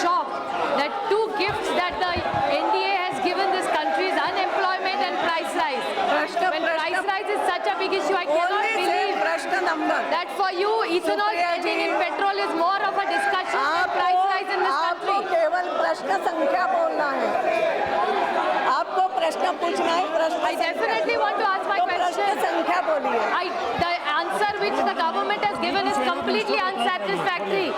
shocked that two gifts that the NDA has given this country is unemployment and price rise. When price rise is such a big issue, I cannot believe that for you ethanol blending in petrol is more of a discussion than price rise in this country. आपको केवल प्रश्न संख्या बोलना है, आपको प्रश्न पूछना है। प्रश्न I definitely want to ask my तो प्रश्न question. संख्या बोलिए। The answer which the government has given is completely unsatisfactory.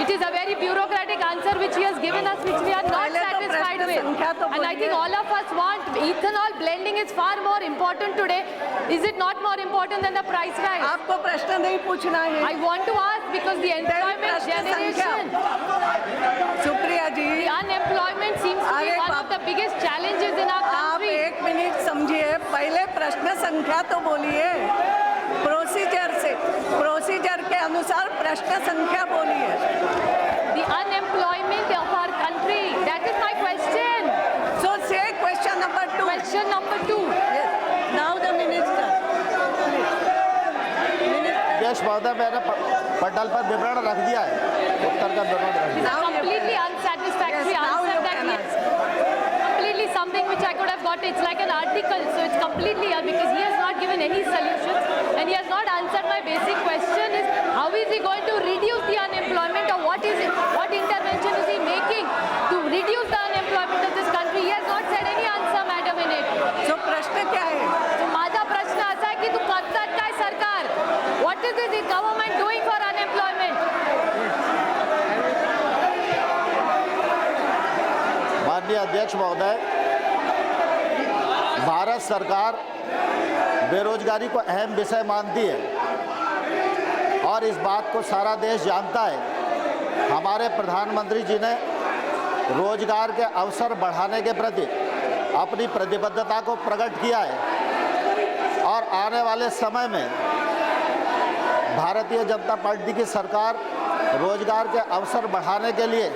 It is a very bureaucratic answer which he has given us, which we are not पहले तो satisfied प्रश्न with. संख्या तो And I think बोलिए। all of us want ethanol blending is far more important today. Is it not more important than the price rise? आपको प्रश्न नहीं पूछना है। I want to ask because the employment प्रश्न generation, Supriya ji, the unemployment seems to be अरे one of the biggest challenges in our आप country. एक minute समझिए, पहले प्रश्न संख्या तो बोलिए। प्रोसीजर के अनुसार प्रश्न संख्या बोलिए। The unemployment of our country, that is my question. So say question number 2. Question number 2. Yes. Now the minister. अध्यक्ष महोदय, मैंने पटल पर विवरण रख दिया है, उत्तर का विवरण रख It's दिया। a completely unsatisfactory Yes, now answer you that can we answer. completely something which I could have got. It's like an article, so it's completely because he has not given any solutions and he has not answered my basic question: is how is he going to reduce the unemployment, or what intervention is he making to reduce the unemployment of this country? He has not said any answer, madam, in it. So प्रश्न क्या है? So माझा प्रश्न असा आहे की तू करतात काय सरकार? What is the government doing for unemployment? माननीय अध्यक्ष महोदय, भारत सरकार बेरोजगारी को अहम विषय मानती है और इस बात को सारा देश जानता है। हमारे प्रधानमंत्री जी ने रोजगार के अवसर बढ़ाने के प्रति अपनी प्रतिबद्धता को प्रकट किया है और आने वाले समय में भारतीय जनता पार्टी की सरकार रोजगार के अवसर बढ़ाने के लिए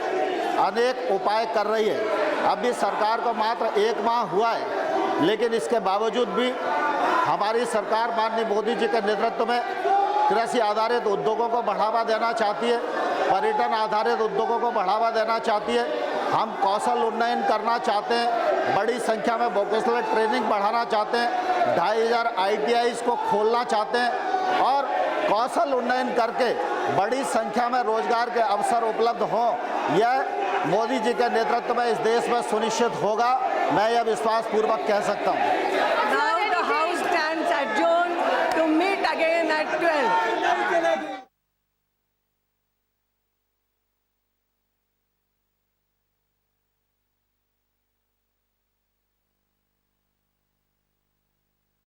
अनेक उपाय कर रही है। अभी सरकार को मात्र 1 माह हुआ है, लेकिन इसके बावजूद भी हमारी सरकार माननीय मोदी जी के नेतृत्व में कृषि आधारित उद्योगों को बढ़ावा देना चाहती है, पर्यटन आधारित उद्योगों को बढ़ावा देना चाहती है। हम कौशल उन्नयन करना चाहते हैं, बड़ी संख्या में वोकेशनल ट्रेनिंग बढ़ाना चाहते हैं, 2500 ITIs को खोलना चाहते हैं और कौशल उन्नयन करके बड़ी संख्या में रोजगार के अवसर उपलब्ध हों। यह मोदी जी के नेतृत्व में इस देश में सुनिश्चित होगा, मैं यह विश्वास पूर्वक कह सकता हूँ।